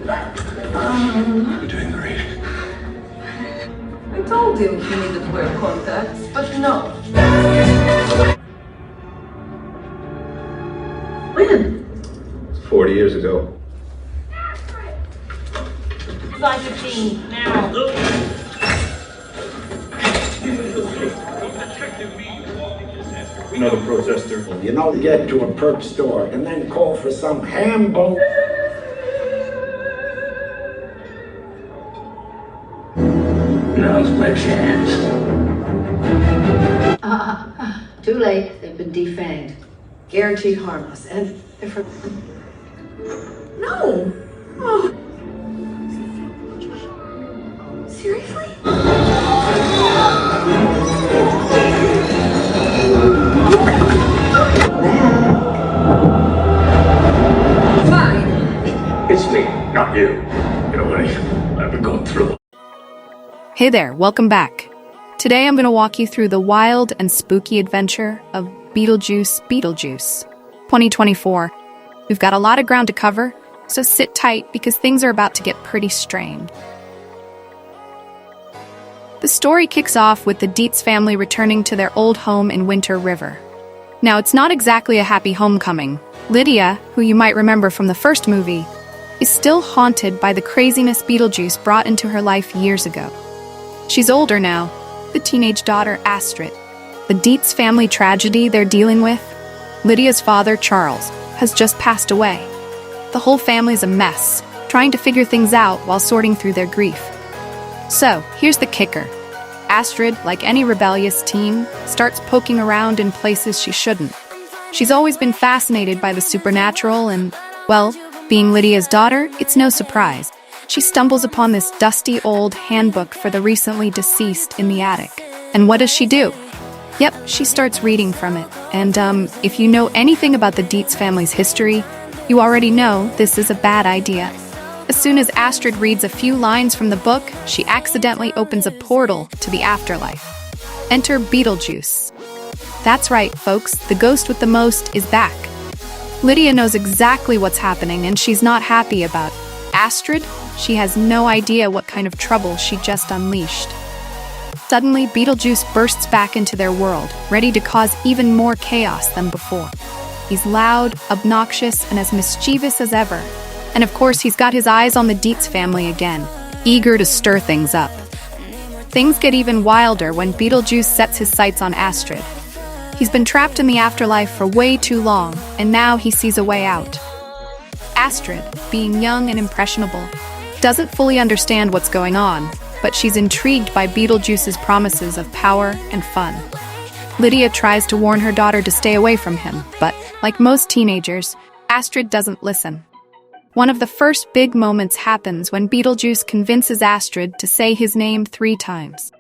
You're doing great. I told him he needed to wear contacts, but no. When? 40 years ago. Like a thing now. Another protester. You know, get to a perk store and then call for some hambo. Now's my chance. Too late. They've been defanged. Guaranteed harmless. And if her... No. Oh. Seriously? Fine. It's me, not you. Get away. Let me go through. Hey there, welcome back. Today I'm going to walk you through the wild and spooky adventure of Beetlejuice 2024. We've got a lot of ground to cover, so sit tight because things are about to get pretty strange. The story kicks off with the Dietz family returning to their old home in Winter River. Now, it's not exactly a happy homecoming. Lydia, who you might remember from the first movie, is still haunted by the craziness Beetlejuice brought into her life years ago. She's older now, the teenage daughter Astrid. The Dietz family tragedy they're dealing with, Lydia's father, Charles, has just passed away. The whole family's a mess, trying to figure things out while sorting through their grief. So, here's the kicker. Astrid, like any rebellious teen, starts poking around in places she shouldn't. She's always been fascinated by the supernatural and, well, being Lydia's daughter, it's no surprise. She stumbles upon this dusty old handbook for the recently deceased in the attic. And what does she do? Yep, she starts reading from it. And, if you know anything about the Dietz family's history, you already know this is a bad idea. As soon as Astrid reads a few lines from the book, she accidentally opens a portal to the afterlife. Enter Beetlejuice. That's right, folks, the ghost with the most is back. Lydia knows exactly what's happening, and she's not happy about it. Astrid, she has no idea what kind of trouble she just unleashed. Suddenly, Beetlejuice bursts back into their world, ready to cause even more chaos than before. He's loud, obnoxious, and as mischievous as ever. And of course, he's got his eyes on the Dietz family again, eager to stir things up. Things get even wilder when Beetlejuice sets his sights on Astrid. He's been trapped in the afterlife for way too long, and now he sees a way out. Astrid, being young and impressionable, doesn't fully understand what's going on, but she's intrigued by Beetlejuice's promises of power and fun. Lydia tries to warn her daughter to stay away from him, but, like most teenagers, Astrid doesn't listen. One of the first big moments happens when Beetlejuice convinces Astrid to say his name 3 times.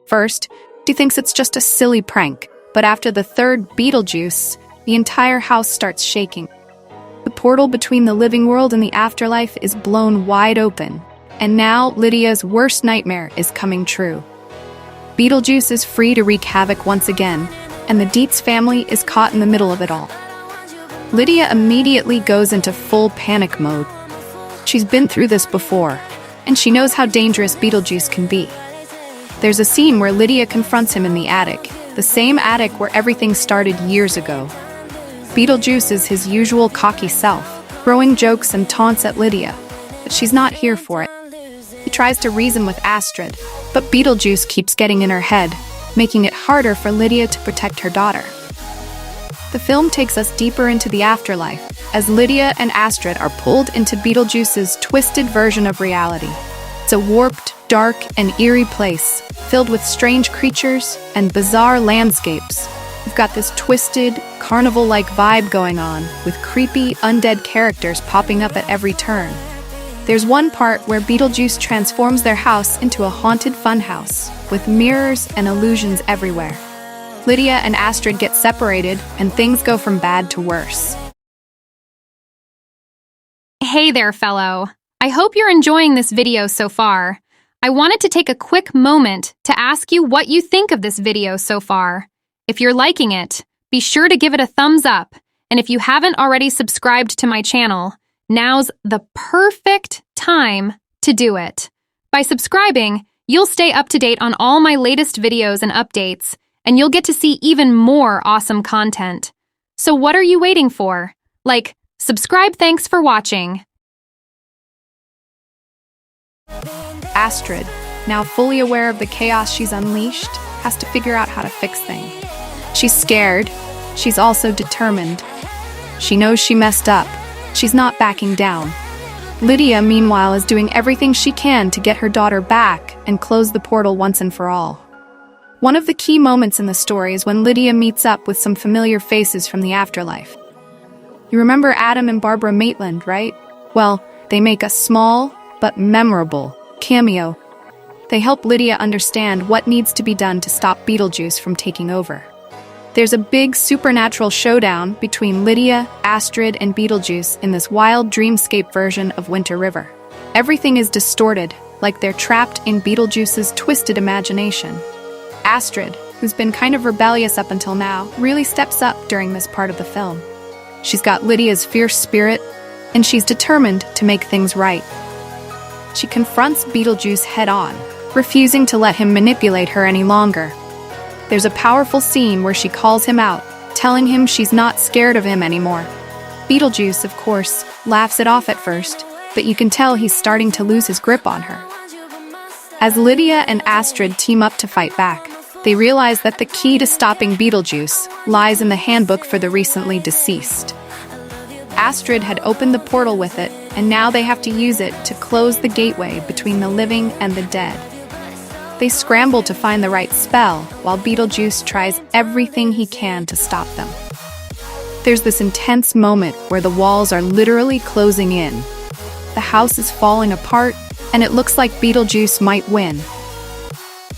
First, she thinks it's just a silly prank, but after the third Beetlejuice, the entire house starts shaking. The portal between the living world and the afterlife is blown wide open, and now Lydia's worst nightmare is coming true. Beetlejuice is free to wreak havoc once again, and the Dietz family is caught in the middle of it all. Lydia immediately goes into full panic mode. She's been through this before, and she knows how dangerous Beetlejuice can be. There's a scene where Lydia confronts him in the attic, the same attic where everything started years ago. Beetlejuice is his usual cocky self, throwing jokes and taunts at Lydia, but she's not here for it. He tries to reason with Astrid, but Beetlejuice keeps getting in her head, making it harder for Lydia to protect her daughter. The film takes us deeper into the afterlife, as Lydia and Astrid are pulled into Beetlejuice's twisted version of reality. It's a warped, dark, and eerie place, filled with strange creatures and bizarre landscapes. We've got this twisted, carnival-like vibe going on, with creepy, undead characters popping up at every turn. There's one part where Beetlejuice transforms their house into a haunted funhouse, with mirrors and illusions everywhere. Lydia and Astrid get separated, and things go from bad to worse. Hey there, fellow. I hope you're enjoying this video so far. I wanted to take a quick moment to ask you what you think of this video so far. If you're liking it, be sure to give it a thumbs up, and if you haven't already subscribed to my channel, now's the perfect time time to do it. By subscribing, you'll stay up to date on all my latest videos and updates, and you'll get to see even more awesome content. So what are you waiting for? Subscribe. Thanks for watching. Astrid, now fully aware of the chaos she's unleashed, has to figure out how to fix things. She's scared. She's also determined. She knows she messed up. She's not backing down. Lydia, meanwhile, is doing everything she can to get her daughter back and close the portal once and for all. One of the key moments in the story is when Lydia meets up with some familiar faces from the afterlife. You remember Adam and Barbara Maitland, right? Well, they make a small but memorable cameo. They help Lydia understand what needs to be done to stop Beetlejuice from taking over. There's a big supernatural showdown between Lydia, Astrid, and Beetlejuice in this wild dreamscape version of Winter River. Everything is distorted, like they're trapped in Beetlejuice's twisted imagination. Astrid, who's been kind of rebellious up until now, really steps up during this part of the film. She's got Lydia's fierce spirit, and she's determined to make things right. She confronts Beetlejuice head-on, refusing to let him manipulate her any longer. There's a powerful scene where she calls him out, telling him she's not scared of him anymore. Beetlejuice, of course, laughs it off at first, but you can tell he's starting to lose his grip on her. As Lydia and Astrid team up to fight back, they realize that the key to stopping Beetlejuice lies in the handbook for the recently deceased. Astrid had opened the portal with it, and now they have to use it to close the gateway between the living and the dead. They scramble to find the right spell, while Beetlejuice tries everything he can to stop them. There's this intense moment where the walls are literally closing in. The house is falling apart, and it looks like Beetlejuice might win.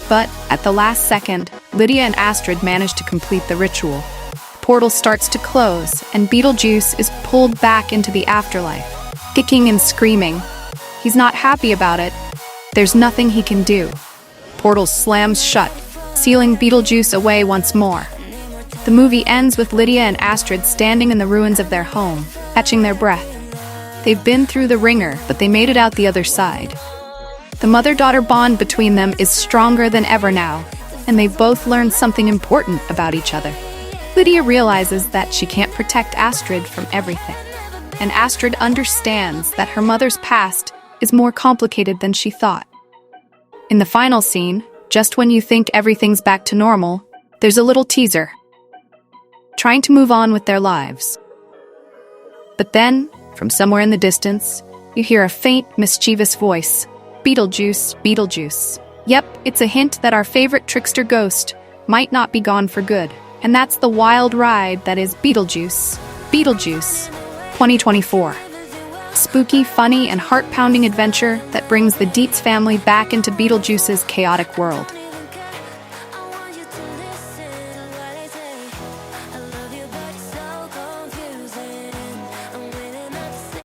But at the last second, Lydia and Astrid manage to complete the ritual. The portal starts to close, and Beetlejuice is pulled back into the afterlife, kicking and screaming. He's not happy about it. There's nothing he can do. Portal slams shut, sealing Beetlejuice away once more. The movie ends with Lydia and Astrid standing in the ruins of their home, catching their breath. They've been through the ringer, but they made it out the other side. The mother-daughter bond between them is stronger than ever now, and they've both learned something important about each other. Lydia realizes that she can't protect Astrid from everything, and Astrid understands that her mother's past is more complicated than she thought. In the final scene, just when you think everything's back to normal, there's a little teaser, trying to move on with their lives. But then, from somewhere in the distance, you hear a faint, mischievous voice. Beetlejuice, Beetlejuice. Yep, it's a hint that our favorite trickster ghost might not be gone for good. And that's the wild ride that is Beetlejuice. Beetlejuice 2024. Spooky, funny, and heart-pounding adventure that brings the Dietz family back into Beetlejuice's chaotic world.